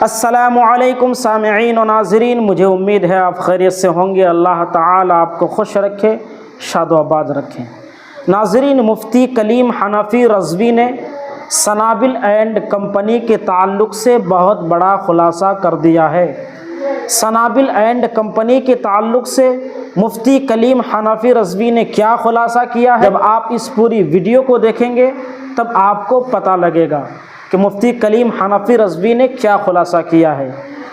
السلام علیکم سامعین و ناظرین، مجھے امید ہے آپ خیریت سے ہوں گے۔ اللہ تعالیٰ آپ کو خوش رکھے، شاد و آباد رکھیں۔ ناظرین، مفتی کلیم حنفی رضوی نے سنابل اینڈ کمپنی کے تعلق سے بہت بڑا خلاصہ کر دیا ہے۔ سنابل اینڈ کمپنی کے تعلق سے مفتی کلیم حنفی رضوی نے کیا خلاصہ کیا ہے، جب آپ اس پوری ویڈیو کو دیکھیں گے تب آپ کو پتہ لگے گا کہ مفتی کلیم حنفی رضوی نے کیا خلاصہ کیا ہے۔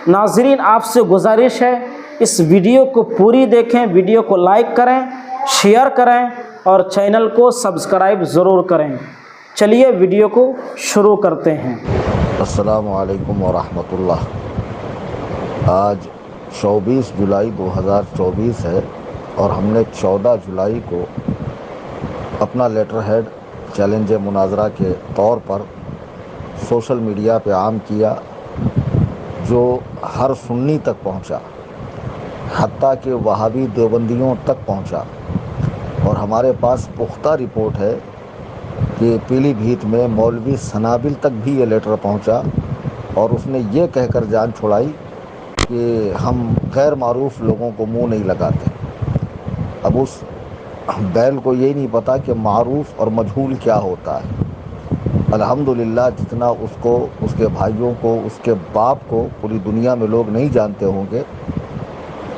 ناظرین، آپ سے گزارش ہے اس ویڈیو کو پوری دیکھیں، ویڈیو کو لائک کریں، شیئر کریں اور چینل کو سبسکرائب ضرور کریں۔ چلیے ویڈیو کو شروع کرتے ہیں۔ السلام علیکم ورحمۃ اللہ۔ آج 24 جولائی 2024 ہے اور ہم نے 14 جولائی کو اپنا لیٹر ہیڈ چیلنج مناظرہ کے طور پر سوشل میڈیا پہ عام کیا، جو ہر سنی تک پہنچا، حتیٰ کہ وہابی دیوبندیوں تک پہنچا، اور ہمارے پاس پختہ رپورٹ ہے کہ پیلی بھیت میں مولوی سنابل تک بھی یہ لیٹر پہنچا، اور اس نے یہ کہہ کر جان چھڑائی کہ ہم غیر معروف لوگوں کو منہ نہیں لگاتے۔ اب اس بیل کو یہ نہیں پتا کہ معروف اور مجہول کیا ہوتا ہے۔ الحمدللہ جتنا اس کو، اس کے بھائیوں کو، اس کے باپ کو پوری دنیا میں لوگ نہیں جانتے ہوں گے،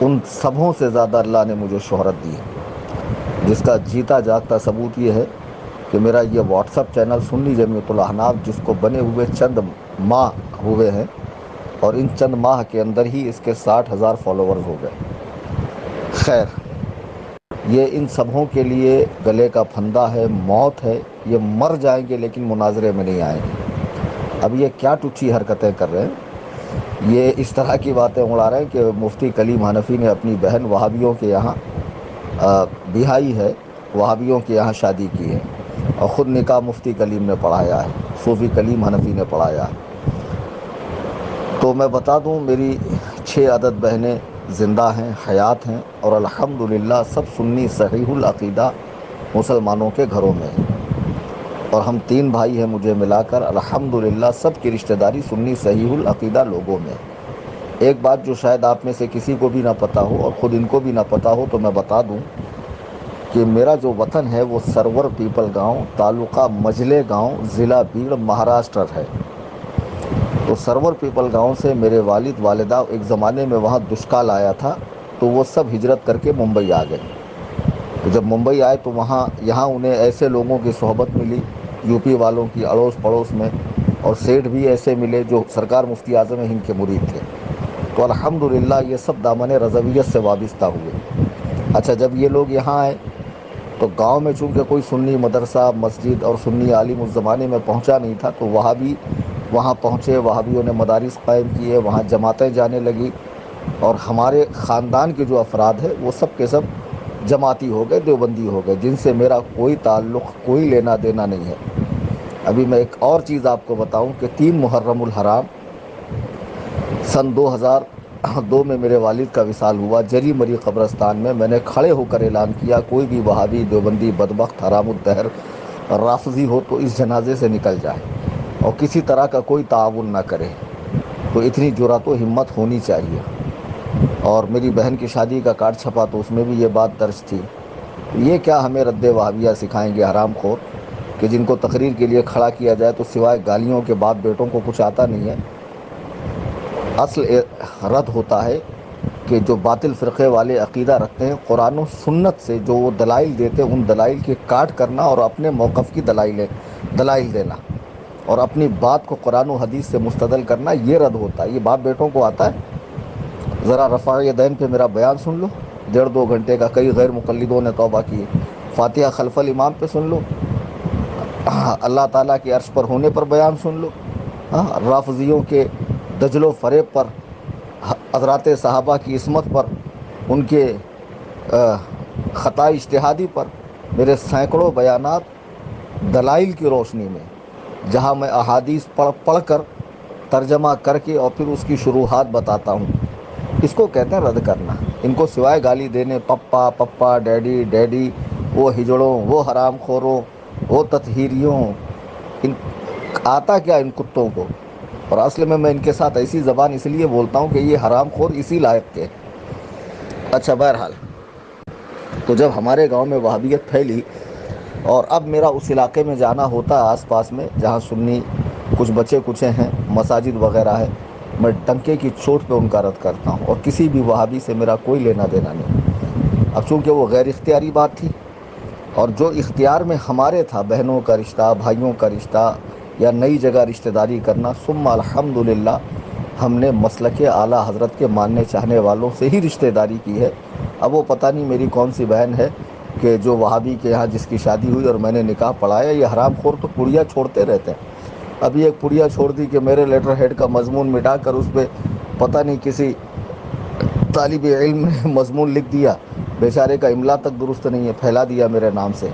ان سبوں سے زیادہ اللہ نے مجھے شہرت دی ہے، جس کا جیتا جاگتا ثبوت یہ ہے کہ میرا یہ واٹس ایپ چینل سنی جمعیت الاحناف، جس کو بنے ہوئے چند ماہ ہوئے ہیں، اور ان چند ماہ کے اندر ہی اس کے 60,000 فالوورز ہو گئے۔ خیر، یہ ان سبھوں کے لیے گلے کا پھندہ ہے، موت ہے۔ یہ مر جائیں گے لیکن مناظرے میں نہیں آئیں گے۔ اب یہ کیا ٹچھی حرکتیں کر رہے ہیں، یہ اس طرح کی باتیں اڑا رہے ہیں کہ مفتی کلیم حنفی نے اپنی بہن وہابیوں کے یہاں بیاہی ہے، وہابیوں کے یہاں شادی کی ہے، اور خود نکاح مفتی کلیم نے پڑھایا ہے، صوفی کلیم حنفی نے پڑھایا ہے۔ تو میں بتا دوں، میری 6 عدد بہنیں زندہ ہیں، حیات ہیں، اور الحمدللہ سب سنی صحیح العقیدہ مسلمانوں کے گھروں میں ہیں، اور ہم 3 بھائی ہیں مجھے ملا کر، الحمدللہ سب کی رشتہ داری سنی صحیح العقیدہ لوگوں میں ہے۔ ایک بات جو شاید آپ میں سے کسی کو بھی نہ پتہ ہو اور خود ان کو بھی نہ پتہ ہو، تو میں بتا دوں کہ میرا جو وطن ہے وہ سرور پیپل گاؤں، تعلقہ مجلے گاؤں، ضلع بیڑ، مہاراشٹر ہے۔ تو سرور پیپل گاؤں سے میرے والد والدہ، ایک زمانے میں وہاں دشکال آیا تھا تو وہ سب ہجرت کر کے ممبئی آ گئے۔ تو جب ممبئی آئے تو یہاں انہیں ایسے لوگوں کی صحبت ملی، یو پی والوں کی اڑوس پڑوس میں، اور سیٹھ بھی ایسے ملے جو سرکار مفتی اعظم ہند کے مرید تھے۔ تو الحمدللہ یہ سب دامن رضویت سے وابستہ ہوئے۔ اچھا، جب یہ لوگ یہاں آئے تو گاؤں میں چونکہ کوئی سنی مدرسہ، مسجد اور سنی عالم اس زمانے میں پہنچا نہیں تھا، تو وہابی وہاں پہنچے، وہابیوں نے مدارس قائم کیے، وہاں جماعتیں جانے لگی، اور ہمارے خاندان کے جو افراد ہیں وہ سب کے سب جماعتی ہو گئے، دیوبندی ہو گئے، جن سے میرا کوئی تعلق، کوئی لینا دینا نہیں ہے۔ ابھی میں ایک اور چیز آپ کو بتاؤں کہ 3 محرم الحرام سن 2002 میں میرے والد کا وصال ہوا جری مری قبرستان میں۔ میں نے کھڑے ہو کر اعلان کیا، کوئی بھی وہابی، دیوبندی، بدبخت، حرام الدہر، رافضی ہو تو اس جنازے سے نکل جائے اور کسی طرح کا کوئی تعاون نہ کرے۔ تو اتنی جرأت و ہمت ہونی چاہیے۔ اور میری بہن کی شادی کا کارڈ چھپا تو اس میں بھی یہ بات درج تھی۔ یہ کیا ہمیں رد وہابیہ سکھائیں گے حرام خور، کہ جن کو تقریر کے لیے کھڑا کیا جائے تو سوائے گالیوں کے باپ بیٹوں کو کچھ آتا نہیں ہے۔ اصل رد ہوتا ہے کہ جو باطل فرقے والے عقیدہ رکھتے ہیں، قرآن و سنت سے جو وہ دلائل دیتے ہیں، ان دلائل کے کاٹ کرنا اور اپنے موقف کی دلائل دینا، اور اپنی بات کو قرآن و حدیث سے مستدل کرنا، یہ رد ہوتا ہے۔ یہ باپ بیٹوں کو آتا ہے؟ ذرا رفع یدین پہ میرا بیان سن لو، 1.5-2 گھنٹے کا، کئی غیر مقلدوں نے توبہ کی ہے۔ فاتحہ خلف الامام پہ سن لو، اللہ تعالیٰ کے عرش پر ہونے پر بیان سن لو، رافضیوں کے دجل و فریب پر، حضرات صحابہ کی عصمت پر، ان کے خطا اجتہادی پر میرے سینکڑوں بیانات دلائل کی روشنی میں، جہاں میں احادیث پڑھ کر ترجمہ کر کے اور پھر اس کی شروحات بتاتا ہوں۔ اس کو کہتے ہیں رد کرنا۔ ان کو سوائے گالی دینے، پپا پپا، ڈیڈی ڈیڈی، وہ ہجڑوں، وہ حرام خوروں، وہ تطہیریوں، آتا کیا ان کتوں کو؟ اور اصل میں ان کے ساتھ ایسی زبان اس لیے بولتا ہوں کہ یہ حرام خور اسی لائق کے. اچھا بہرحال، تو جب ہمارے گاؤں میں وہابیت پھیلی اور اب میرا اس علاقے میں جانا ہوتا ہے آس پاس میں جہاں سنی کچھ بچے کچے ہیں، مساجد وغیرہ ہے، میں ڈنکے کی چوٹ پہ ان کا رد کرتا ہوں، اور کسی بھی وہابی سے میرا کوئی لینا دینا نہیں. اب چونکہ وہ غیر اختیاری بات تھی، اور جو اختیار میں ہمارے تھا، بہنوں کا رشتہ، بھائیوں کا رشتہ، یا نئی جگہ رشتہ داری کرنا، ثم الحمدللہ ہم نے مسلک اعلیٰ حضرت کے ماننے چاہنے والوں سے ہی رشتہ داری کی ہے. اب وہ پتہ نہیں میری کون سی بہن ہے کہ جو وہابی کے یہاں جس کی شادی ہوئی اور میں نے نکاح پڑھایا. یہ حرام خور تو پڑیا چھوڑتے رہتے ہیں. ابھی ایک پڑیا چھوڑ دی کہ میرے لیٹر ہیڈ کا مضمون مٹا کر اس پہ پتہ نہیں کسی طالب علم نے مضمون لکھ دیا، بیچارے کا املا تک درست نہیں ہے، پھیلا دیا میرے نام سے.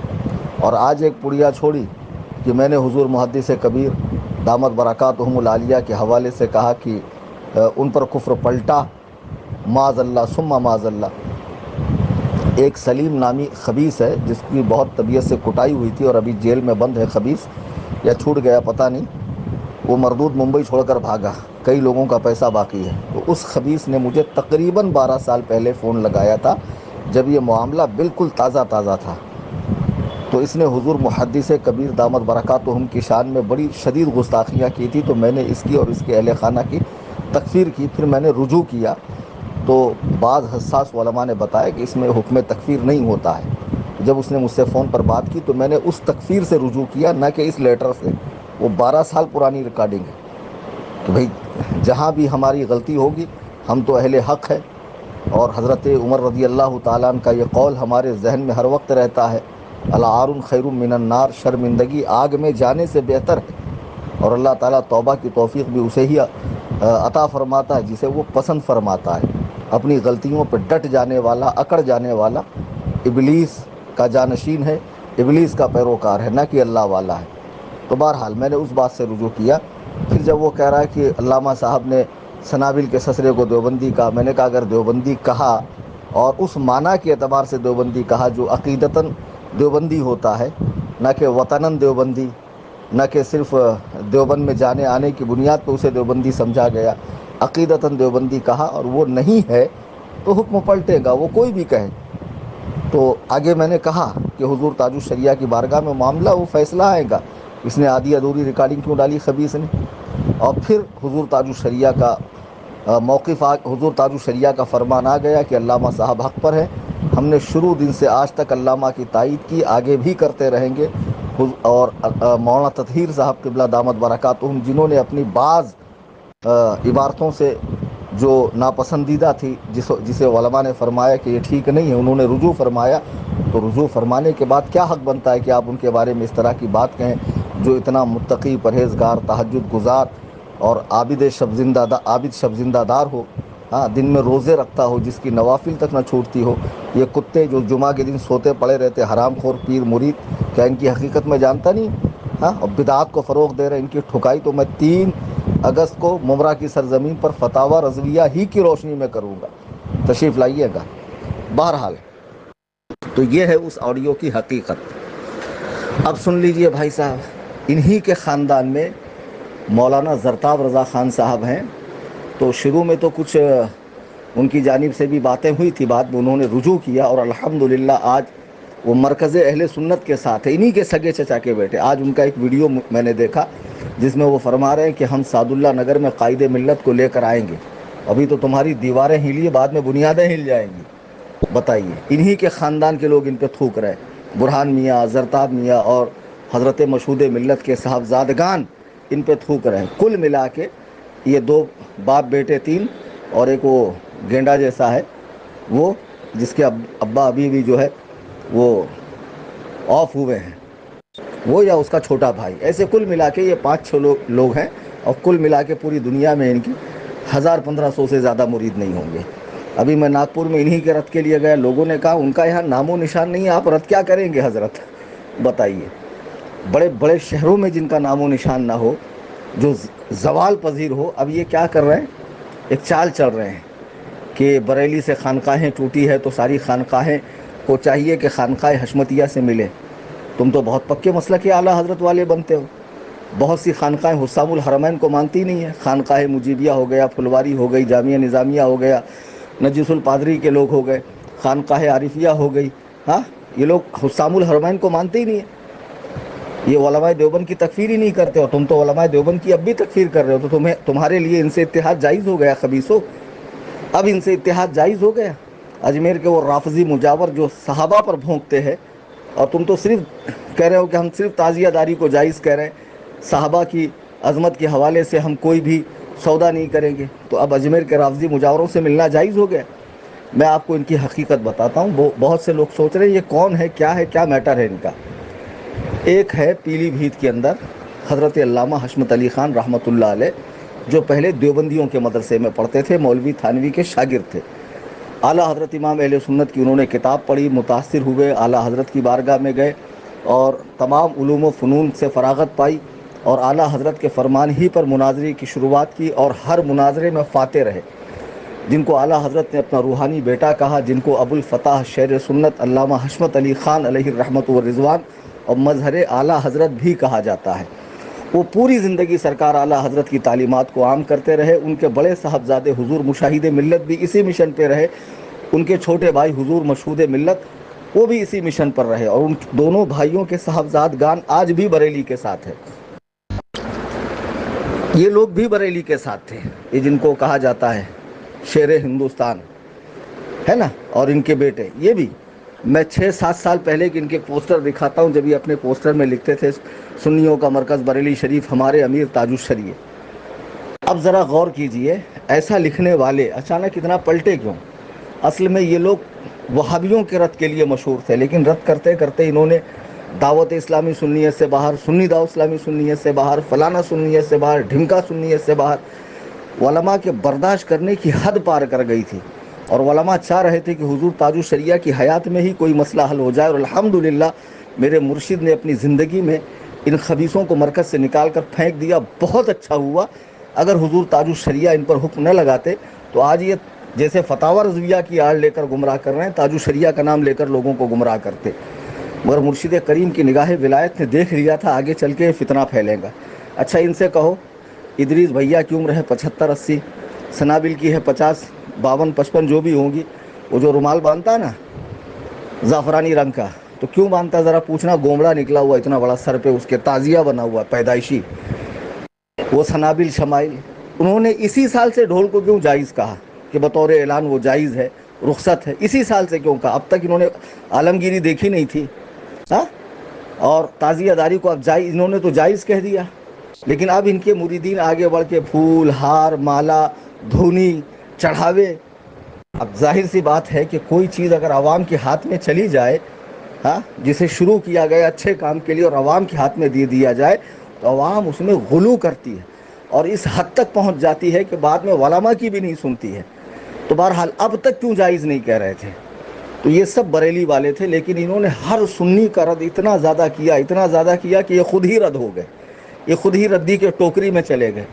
اور آج ایک پڑیا چھوڑی کہ میں نے حضور محدث کبیر دامت برکاتہم العالیہ کے حوالے سے کہا کہ ان پر کفر پلٹا، معاذ اللہ ثم معاذ اللہ. ایک سلیم نامی خبیث ہے جس کی بہت طبیعت سے کٹائی ہوئی تھی اور ابھی جیل میں بند ہے خبیث، یا چھوٹ گیا پتہ نہیں، وہ مردود ممبئی چھوڑ کر بھاگا، کئی لوگوں کا پیسہ باقی ہے. تو اس خبیث نے مجھے تقریباً 12 سال پہلے فون لگایا تھا جب یہ معاملہ بالکل تازہ تازہ تھا. تو اس نے حضور محدث کبیر دامت برکاتہم کی شان میں بڑی شدید گستاخیاں کی تھی. تو میں نے اس کی اور اس کے اہل خانہ کی تکفیر کی. پھر میں نے رجوع کیا تو بعض حساس علماء نے بتایا کہ اس میں حکم تکفیر نہیں ہوتا ہے. جب اس نے مجھ سے فون پر بات کی تو میں نے اس تکفیر سے رجوع کیا، نہ کہ اس لیٹر سے. وہ 12 سال پرانی ریکارڈنگ ہے. تو بھئی جہاں بھی ہماری غلطی ہوگی، ہم تو اہل حق ہے، اور حضرت عمر رضی اللہ تعالیٰ عنہ کا یہ قول ہمارے ذہن میں ہر وقت رہتا ہے، العار خیر من النار، شرمندگی آگ میں جانے سے بہتر ہے. اور اللہ تعالیٰ توبہ کی توفیق بھی اسے ہی عطا فرماتا ہے جسے وہ پسند فرماتا ہے. اپنی غلطیوں پہ ڈٹ جانے والا، اکڑ جانے والا ابلیس کا جانشین ہے، ابلیس کا پیروکار ہے، نہ کہ اللہ والا ہے. تو بہرحال میں نے اس بات سے رجوع کیا. پھر جب وہ کہہ رہا ہے کہ علامہ صاحب نے سنابل کے سسرے کو دیوبندی کہا، میں نے کہا اگر دیوبندی کہا اور اس معنی کے اعتبار سے دیوبندی کہا جو عقیدتاً دیوبندی ہوتا ہے، نہ کہ وطناً دیوبندی، نہ کہ صرف دیوبند میں جانے آنے کی بنیاد پہ اسے دیوبندی سمجھا گیا، عقیدتاً دیوبندی کہا اور وہ نہیں ہے تو حکم پلٹے گا، وہ کوئی بھی کہے. تو آگے میں نے کہا کہ حضور تاج الشریعہ کی بارگاہ میں معاملہ وہ فیصلہ آئے گا، اس نے آدھی ادھوری ریکارڈنگ کیوں ڈالی خبیث نے. اور پھر حضور تاج الشریعہ کا موقف حضور تاج الشریعہ کا فرمان آ گیا کہ علامہ صاحب حق پر ہے. ہم نے شروع دن سے آج تک علامہ کی تائید کی، آگے بھی کرتے رہیں گے. اور مولانا تطہیر صاحب قبلہ دامت برکاتہم جنہوں نے اپنی بعض عبارتوں سے جو ناپسندیدہ تھی، جسے علماء نے فرمایا کہ یہ ٹھیک نہیں ہے، انہوں نے رجوع فرمایا. تو رجوع فرمانے کے بعد کیا حق بنتا ہے کہ آپ ان کے بارے میں اس طرح کی بات کہیں، جو اتنا متقی، پرہیزگار، تہجد گزار اور عابد شب زندہ دار ہو، ہاں دن میں روزے رکھتا ہو، جس کی نوافل تک نہ چھوٹتی ہو. یہ کتے جو جمعہ کے دن سوتے پڑے رہتے، حرام خور پیر مرید، کیا ان کی حقیقت میں جانتا نہیں؟ ہاں، اور بدعات کو فروغ دے رہے، ان کی ٹھکائی تو میں 3 اگست کو ممرا کی سرزمین پر فتاوی رضویہ ہی کی روشنی میں کروں گا. تشریف لائیے گا. بہرحال تو یہ ہے اس آڈیو کی حقیقت. اب سن لیجئے بھائی صاحب، انہی کے خاندان میں مولانا زرتاب رضا خان صاحب ہیں. تو شروع میں تو کچھ ان کی جانب سے بھی باتیں ہوئی تھی، بعد میں انہوں نے رجوع کیا اور الحمدللہ آج وہ مرکز اہل سنت کے ساتھ ہے، انہی کے سگے چچا کے بیٹے. آج ان کا ایک ویڈیو میں نے دیکھا جس میں وہ فرما رہے ہیں کہ ہم سعد اللہ نگر میں قائد ملت کو لے کر آئیں گے. ابھی تو تمہاری دیواریں ہلی، بعد میں بنیادیں ہل جائیں گی. بتائیے، انہی کے خاندان کے لوگ ان پہ تھوک رہے، برہان میاں، زرتاب میاں اور حضرت مشہود ملت کے صاحبزادگان ان پہ تھوک رہے ہیں. کل ملا کے یہ 2 باپ بیٹے 3 اور ایک وہ گینڈا جیسا ہے، وہ جس کے ابا ابھی بھی جو ہے وہ آف ہوئے ہیں، وہ یا اس کا چھوٹا بھائی. ایسے کل ملا کے یہ 5-6 لوگ ہیں، اور کل ملا کے پوری دنیا میں ان کی 1000-1500 سے زیادہ مرید نہیں ہوں گے. ابھی میں ناگپور میں انہی کے رت کے لیے گیا، لوگوں نے کہا ان کا یہاں نام و نشان نہیں ہے، آپ رت کیا کریں گے حضرت؟ بتائیے، بڑے بڑے شہروں میں جن کا نام و نشان نہ ہو، جو زوال پذیر ہو، اب یہ کیا کر رہے ہیں؟ ایک چال چل رہے ہیں کہ بریلی سے خانقاہیں ٹوٹی ہے تو ساری خانقاہیں کو چاہیے کہ خانقاہ حشمتیہ سے ملے. تم تو بہت پکے مسلک اعلیٰ حضرت والے بنتے ہو. بہت سی خانقاہیں حسام الحرمین کو مانتی نہیں ہیں. خانقاہ مجیبیہ ہو گیا, پھلواری ہو گئی, جامعہ نظامیہ ہو گیا, نجیس الپادری کے لوگ ہو گئے, خانقاہ عارفیہ ہو گئی. ہاں, یہ لوگ حسام الحرمین کو مانتے ہی نہیں ہیں. یہ علماء دیوبند کی تکفیر ہی نہیں کرتے, اور تم تو علماء دیوبند کی اب بھی تکفیر کر رہے ہو. تو تمہارے لیے ان سے اتحاد جائز ہو گیا خبیثو, اب ان سے اتحاد جائز ہو گیا. اجمیر کے وہ رافضی مجاور جو صحابہ پر بھونکتے ہیں, اور تم تو صرف کہہ رہے ہو کہ ہم صرف تعزیہ داری کو جائز کہہ رہے ہیں, صحابہ کی عظمت کے حوالے سے ہم کوئی بھی سودا نہیں کریں گے. تو اب اجمیر کے رافضی مجاوروں سے ملنا جائز ہو گیا. میں آپ کو ان کی حقیقت بتاتا ہوں. بہت سے لوگ سوچ رہے ہیں یہ کون ہے, کیا میٹر ہے ان کا. ایک ہے پیلی بھیت کے اندر حضرت علامہ حشمت علی خان رحمۃ اللہ علیہ, جو پہلے دیوبندیوں کے مدرسے میں پڑھتے تھے, مولوی تھانوی کے شاگرد تھے. اعلیٰ حضرت امام اہل سنت کی انہوں نے کتاب پڑھی, متاثر ہوئے, اعلیٰ حضرت کی بارگاہ میں گئے اور تمام علوم و فنون سے فراغت پائی, اور اعلیٰ حضرت کے فرمان ہی پر مناظرے کی شروعات کی, اور ہر مناظرے میں فاتح رہے. جن کو اعلیٰ حضرت نے اپنا روحانی بیٹا کہا, جن کو ابو الفتح شیر سنت علامہ حشمت علی خان علیہ الرحمۃ والرضوان اور مظہر اعلیٰ حضرت بھی کہا جاتا ہے, وہ پوری زندگی سرکار اعلیٰ حضرت کی تعلیمات کو عام کرتے رہے. ان کے بڑے صاحبزادے حضور مشاہد ملت بھی اسی مشن پہ رہے. ان کے چھوٹے بھائی حضور مشہود ملت, وہ بھی اسی مشن پر رہے, اور ان دونوں بھائیوں کے صاحبزادگان آج بھی بریلی کے ساتھ ہیں. یہ لوگ بھی بریلی کے ساتھ تھے, یہ جن کو کہا جاتا ہے شیر ہندوستان ہے نا, اور ان کے بیٹے یہ بھی. میں 6-7 سال پہلے کہ ان کے پوسٹر دکھاتا ہوں, جب یہ اپنے پوسٹر میں لکھتے تھے سنیوں کا مرکز بریلی شریف, ہمارے امیر تاج الشریعہ. اب ذرا غور کیجئے, ایسا لکھنے والے اچانک اتنا پلٹے کیوں؟ اصل میں یہ لوگ وہابیوں کے رد کے لیے مشہور تھے, لیکن رد کرتے کرتے انہوں نے دعوت اسلامی سنیت سے باہر, سنی دعوت اسلامی سنیت سے باہر, فلانا سنیت سے باہر, ڈھمکا سنیت سے باہر. علماء کے برداشت کرنے کی حد پار کر گئی تھی, اور علماء چاہ رہے تھے کہ حضور تاج الشریعہ کی حیات میں ہی کوئی مسئلہ حل ہو جائے. اور الحمدللہ میرے مرشد نے اپنی زندگی میں ان خبیثوں کو مرکز سے نکال کر پھینک دیا. بہت اچھا ہوا. اگر حضور تاج الشریعہ ان پر حکم نہ لگاتے تو آج یہ جیسے فتاوی رضویہ کی آڑ لے کر گمراہ کر رہے ہیں, تاج الشریعہ کا نام لے کر لوگوں کو گمراہ کرتے. مگر مرشد کریم کی نگاہ ولایت نے دیکھ لیا تھا آگے چل کے فتنہ پھیلے گا. اچھا, ان سے کہو ادریس بھیا کی عمر ہے 75-80, سنابل کی ہے 50, 52, 55 جو بھی ہوں گی. وہ جو رومال باندھتا ہے نا زعفرانی رنگ کا, تو کیوں باندھتا ہے ذرا پوچھنا؟ گومڑا نکلا ہوا اتنا بڑا سر پہ, اس کے تازیہ بنا ہوا پیدائشی. وہ سنابل شمائل, انہوں نے اسی سال سے ڈھول کو کیوں جائز کہا کہ بطور اعلان وہ جائز ہے, رخصت ہے؟ اسی سال سے کیوں کہا؟ اب تک انہوں نے عالمگیری دیکھی نہیں تھی. ہاں, اور تعزیہ داری کو اب جائز, انہوں نے تو جائز کہہ دیا. لیکن اب ان کے مریدین آگے بڑھ کے پھول, ہار, مالا, دھونی, چڑھاوے. اب ظاہر سی بات ہے کہ کوئی چیز اگر عوام کے ہاتھ میں چلی جائے, ہاں, جسے شروع کیا گیا اچھے کام کے لیے اور عوام کے ہاتھ میں دے دیا جائے, تو عوام اس میں غلو کرتی ہے, اور اس حد تک پہنچ جاتی ہے کہ بعد میں علماء کی بھی نہیں سنتی ہے. تو بہرحال اب تک کیوں جائز نہیں کہہ رہے تھے؟ تو یہ سب بریلی والے تھے, لیکن انہوں نے ہر سنی کا رد اتنا زیادہ کیا کہ یہ خود ہی رد ہو گئے, یہ خود ہی ردی کے ٹوکری میں چلے گئے.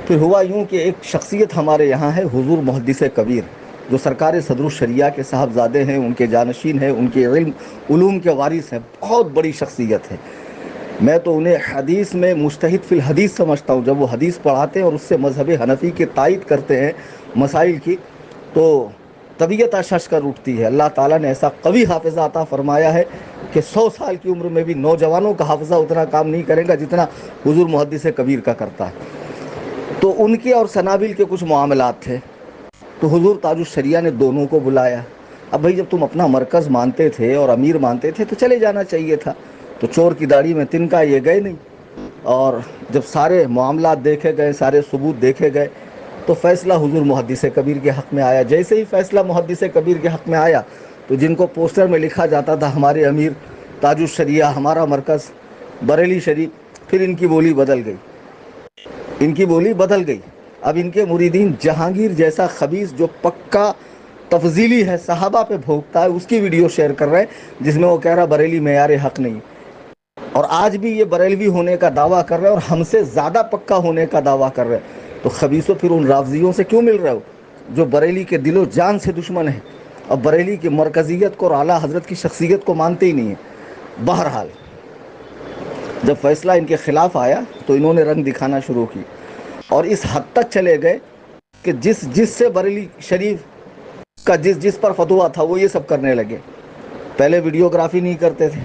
پھر ہوا یوں کہ ایک شخصیت ہمارے یہاں ہے, حضور محدث کبیر, جو سرکار صدر الشریعہ کے صاحبزادے ہیں, ان کے جانشین ہیں, ان کے علوم کے وارث ہیں. بہت بڑی شخصیت ہے. میں تو انہیں حدیث میں مجتہد فی الحدیث سمجھتا ہوں. جب وہ حدیث پڑھاتے ہیں اور اس سے مذہب حنفی کی تائید کرتے ہیں مسائل کی, تو طبیعت شش کر اٹھتی ہے. اللہ تعالیٰ نے ایسا قوی حافظہ عطا فرمایا ہے کہ 100 سال کی عمر میں بھی نوجوانوں کا حافظہ اتنا کام نہیں کرے گا جتنا حضور محدث کبیر کا کرتا ہے. تو ان کے اور سنابل کے کچھ معاملات تھے, تو حضور تاج الشریعہ نے دونوں کو بلایا. اب بھائی, جب تم اپنا مرکز مانتے تھے اور امیر مانتے تھے تو چلے جانا چاہیے تھا. تو چور کی داڑھی میں تنکا, یہ گئے نہیں. اور جب سارے معاملات دیکھے گئے, سارے ثبوت دیکھے گئے, تو فیصلہ حضور محدث کبیر کے حق میں آیا. جیسے ہی فیصلہ محدث کبیر کے حق میں آیا, تو جن کو پوسٹر میں لکھا جاتا تھا ہمارے امیر تاج الشریعہ, ہمارا مرکز بریلی شریف, پھر ان کی بولی بدل گئی. اب ان کے مریدین جہانگیر جیسا خبیث جو پکا تفضیلی ہے, صحابہ پہ بھوکتا ہے, اس کی ویڈیو شیئر کر رہے ہیں جس میں وہ کہہ رہا بریلی معیار حق نہیں. اور آج بھی یہ بریلوی ہونے کا دعویٰ کر رہے ہیں اور ہم سے زیادہ پکا ہونے کا دعویٰ کر رہے ہیں. تو خبیثوں, پھر ان رافضیوں سے کیوں مل رہے ہو جو بریلی کے دل و جان سے دشمن ہیں اور بریلی کی مرکزیت کو اور اعلیٰ حضرت کی شخصیت کو مانتے ہی نہیں ہیں؟ بہرحال جب فیصلہ ان کے خلاف آیا تو انہوں نے رنگ دکھانا شروع کی، اور اس حد تک چلے گئے کہ جس سے بریلی شریف کا جس پر فتویٰ تھا وہ یہ سب کرنے لگے۔ پہلے ویڈیوگرافی نہیں کرتے تھے،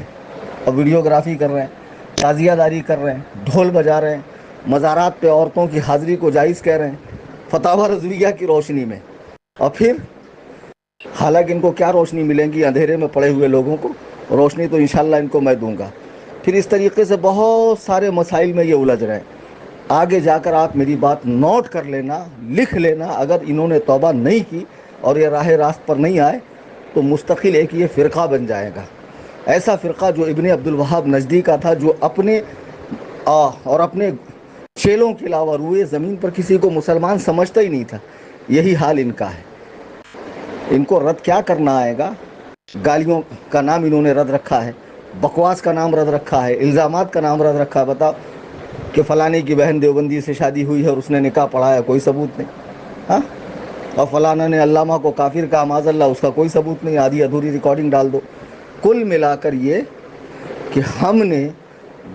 اب ویڈیوگرافی کر رہے ہیں، تعزیہ داری کر رہے ہیں، ڈھول بجا رہے ہیں، مزارات پہ عورتوں کی حاضری کو جائز کہہ رہے ہیں فتاوی رضویہ کی روشنی میں۔ اور پھر حالانکہ ان کو کیا روشنی ملیں گی اندھیرے میں پڑے ہوئے لوگوں کو، روشنی تو انشاءاللہ ان کو میں دوں گا۔ پھر اس طریقے سے بہت سارے مسائل میں یہ الجھ رہے ہیں۔ آگے جا کر آپ میری بات نوٹ کر لینا، لکھ لینا، اگر انہوں نے توبہ نہیں کی اور یہ راہ راست پر نہیں آئے تو مستقل ایک یہ فرقہ بن جائے گا، ایسا فرقہ جو ابن عبد الوہاب نجدی کا تھا، جو اپنے چیلوں کے علاوہ روئے زمین پر کسی کو مسلمان سمجھتا ہی نہیں تھا۔ یہی حال ان کا ہے۔ ان کو رد کیا کرنا آئے گا؟ گالیوں کا نام انہوں نے رد رکھا ہے، بکواس کا نام رد رکھا ہے، الزامات کا نام رد رکھا ہے۔ بتاؤ کہ فلانے کی بہن دیوبندی سے شادی ہوئی ہے اور اس نے نکاح پڑھایا، کوئی ثبوت نہیں، ہاں؟ اور فلانا نے علامہ کو کافر کہا، معاذ اللہ، اس کا کوئی ثبوت نہیں، آدھی ادھوری ریکارڈنگ ڈال دو۔ کل ملا کر یہ کہ ہم نے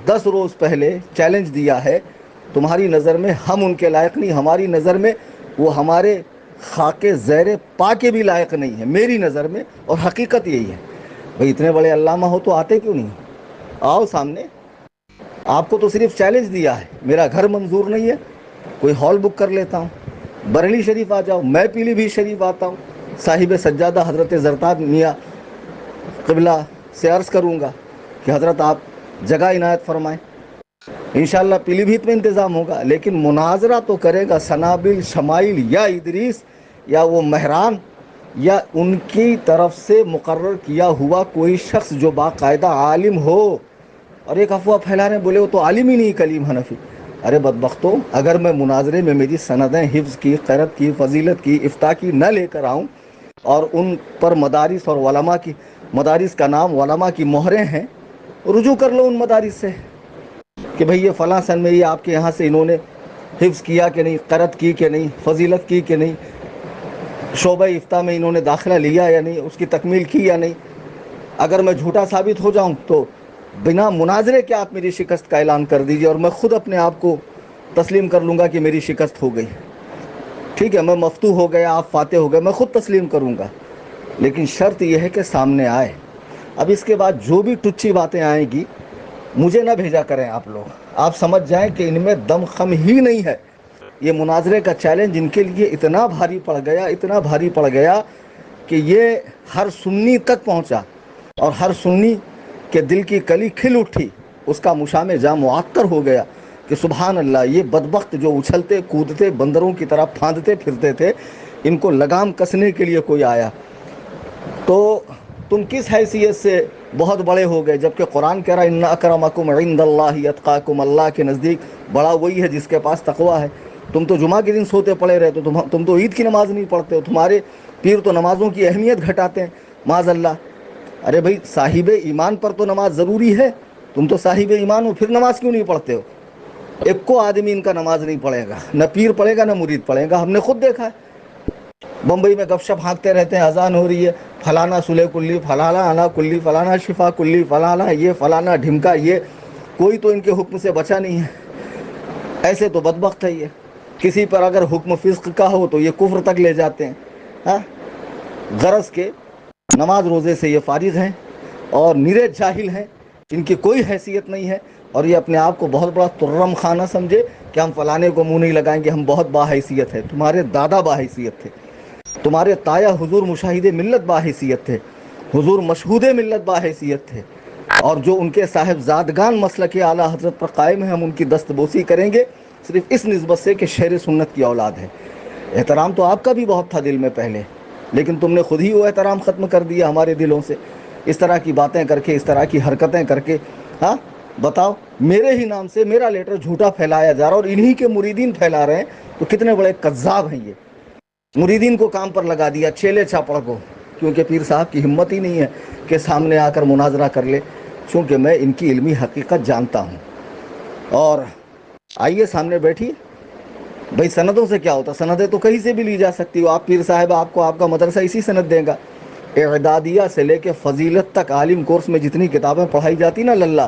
10 روز پہلے چیلنج دیا ہے، تمہاری نظر میں ہم ان کے لائق نہیں، ہماری نظر میں وہ ہمارے خاک زیر پا کے بھی لائق نہیں ہے، میری نظر میں، اور حقیقت یہی ہے۔ بھئی اتنے بڑے علامہ ہو تو آتے کیوں نہیں؟ آؤ سامنے۔ آپ کو تو صرف چیلنج دیا ہے، میرا گھر منظور نہیں ہے، کوئی ہال بک کر لیتا ہوں، بریلی شریف آ جاؤ، میں پیلی بھی شریف آتا ہوں، صاحب سجادہ حضرت زرتاد میاں قبلہ سے عرض کروں گا کہ حضرت آپ جگہ عنایت فرمائیں، انشاءاللہ پیلی بھیت میں انتظام ہوگا۔ لیکن مناظرہ تو کرے گا سنابل، شمائل یا ادریس یا وہ مہران یا ان کی طرف سے مقرر کیا ہوا کوئی شخص جو باقاعدہ عالم ہو۔ اور ایک افواہ پھیلا رہے ہیں، بولے وہ تو عالم ہی نہیں کلیم حنفی۔ ارے بدبختوں، اگر میں مناظرے میں میری سندیں حفظ کی، قرت کی، فضیلت کی، افتاء کی نہ لے کر آؤں اور ان پر مدارس اور علماء کی، مدارس کا نام علماء کی مہریں ہیں، رجوع کر لو ان مدارس سے کہ بھئی یہ فلاں سن میں یہ آپ کے یہاں سے انہوں نے حفظ کیا کہ نہیں، قرت کی کہ نہیں، فضیلت کی کہ نہیں، شعبہ افتاء میں انہوں نے داخلہ لیا یا نہیں، اس کی تکمیل کی یا نہیں۔ اگر میں جھوٹا ثابت ہو جاؤں تو بنا مناظرے کے آپ میری شکست کا اعلان کر دیجئے، اور میں خود اپنے آپ کو تسلیم کر لوں گا کہ میری شکست ہو گئی۔ ٹھیک ہے، میں مفتو ہو گیا، آپ فاتح ہو گئے، میں خود تسلیم کروں گا، لیکن شرط یہ ہے کہ سامنے آئے۔ اب اس کے بعد جو بھی ٹچی باتیں آئیں گی مجھے نہ بھیجا کریں آپ لوگ، آپ سمجھ جائیں کہ ان میں دم خم ہی نہیں ہے۔ یہ مناظرے کا چیلنج ان کے لیے اتنا بھاری پڑ گیا، اتنا بھاری پڑ گیا کہ یہ ہر سنی تک پہنچا، اور ہر سنی کے دل کی کلی کھل اٹھی، اس کا مشام جاں معطر ہو گیا کہ سبحان اللہ، یہ بدبخت جو اچھلتے کودتے بندروں کی طرح پھاندتے پھرتے تھے، ان کو لگام کسنے کے لیے کوئی آیا۔ تو تم کس حیثیت سے بہت بڑے ہو گئے، جبکہ قرآن کہہ رہا ہے ان اکرمکم عند اللہ اتقاکم، اللہ کے نزدیک بڑا وہی ہے جس کے پاس تقویٰ ہے۔ تم تو جمعہ کے دن سوتے پڑے رہتے ہو، تم تو عید کی نماز نہیں پڑھتے ہو، تمہارے پیر تو نمازوں کی اہمیت گھٹاتے ہیں، معاذ اللہ۔ ارے بھائی، صاحب ایمان پر تو نماز ضروری ہے، تم تو صاحب ایمان ہو، پھر نماز کیوں نہیں پڑھتے ہو؟ ایک کو آدمی ان کا نماز نہیں پڑھے گا، نہ پیر پڑھے گا نہ مرید پڑھے گا، ہم نے خود دیکھا ہے۔ بمبئی میں گپ شپ ہانکتے رہتے ہیں، اذان ہو رہی ہے، فلانا سلح کلی، فلانا انا کلی، فلانا شفا کلی، فلانا یہ، فلانا ڈھمکا یہ، کوئی تو ان کے حکم سے بچا نہیں ہے۔ ایسے تو بدبخت ہے یہ، کسی پر اگر حکم فسق کا ہو تو یہ کفر تک لے جاتے ہیں۔ ہاں، غرض کے نماز روزے سے یہ فارغ ہیں اور نرے جاہل ہیں، ان کی کوئی حیثیت نہیں ہے، اور یہ اپنے آپ کو بہت بڑا ترم خانہ سمجھے کہ ہم فلانے کو منہ نہیں لگائیں گے، ہم بہت باحیثیت ہے۔ تمہارے دادا باحیثیت تھے، تمہارے تایا حضور مشاہد ملت باحیثیت تھے، حضور مشہود ملت باحیثیت تھے، اور جو ان کے صاحبزادگان مسلک اعلیٰ حضرت پر قائم ہیں، ہم ان کی دست بوسی کریں گے صرف اس نسبت سے کہ شہر سنت کی اولاد ہے۔ احترام تو آپ کا بھی بہت تھا دل میں پہلے، لیکن تم نے خود ہی وہ احترام ختم کر دیا ہمارے دلوں سے، اس طرح کی باتیں کر کے، اس طرح کی حرکتیں کر کے۔ ہاں بتاؤ، میرے ہی نام سے میرا لیٹر جھوٹا پھیلایا جا رہا اور انہی کے مریدین پھیلا رہے ہیں، تو کتنے بڑے کذاب ہیں یہ۔ مریدین کو کام پر لگا دیا، چیلے چاپڑ کو، کیونکہ پیر صاحب کی ہمت ہی نہیں ہے کہ سامنے آ کر مناظرہ کر لے، چونکہ میں ان کی علمی حقیقت جانتا ہوں۔ اور آئیے سامنے بیٹھیے۔ بھائی سندوں سے کیا ہوتا؟ سندیں تو کہیں سے بھی لی جا سکتی ہو، آپ پیر صاحب، آپ کو آپ کا مدرسہ اسی سند دے گا۔ اعدادیہ سے لے کے فضیلت تک عالم کورس میں جتنی کتابیں پڑھائی جاتی نا للہ،